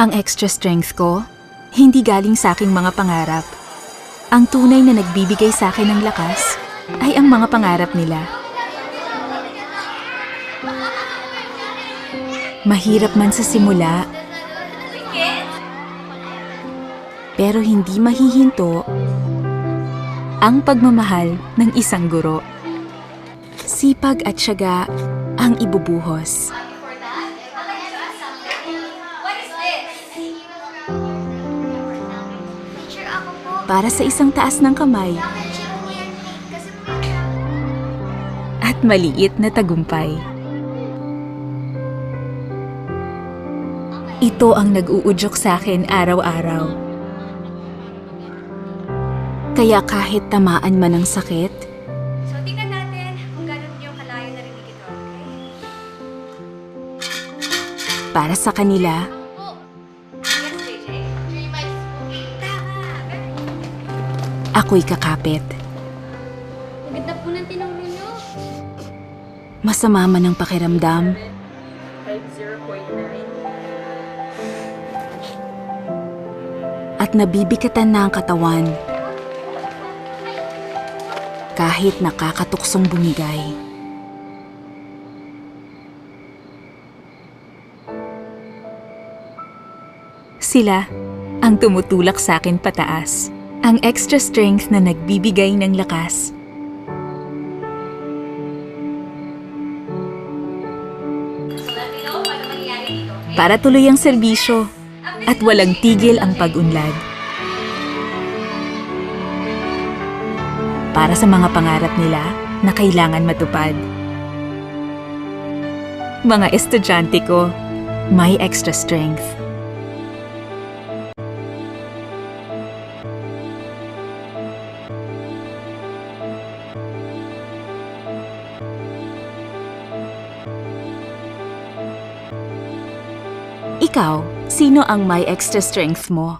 Ang extra strength ko, hindi galing sa aking mga pangarap. Ang tunay na nagbibigay sa akin ng lakas ay ang mga pangarap nila. Mahirap man sa simula, pero hindi mahihinto ang pagmamahal ng isang guro. Sipag at tiyaga ang ibubuhos. Para sa isang taas ng kamay at maliit na tagumpay. Ito ang nag-uudyok sa akin araw-araw. Kaya kahit tamaan man ng sakit, So, tingnan natin kung gano'n yung kalayo narinig ito, okay? para sa kanila, Yes, JJ. Tama! ako'y kakapit. Maganda po ng tinuro nyo. Masama man ang pakiramdam, at nabibikatan na ang katawan kahit nakakatuksong bumigay. Sila ang tumutulak sa akin pataas, ang extra strength na nagbibigay ng lakas. So, let me know paano mangyayari dito, okay? Para tuloy ang serbisyo at walang tigil ang pag-unlad. Para sa mga pangarap nila na kailangan matupad. Mga estudyante ko, may extra strength. Ikaw, sino ang may extra strength mo?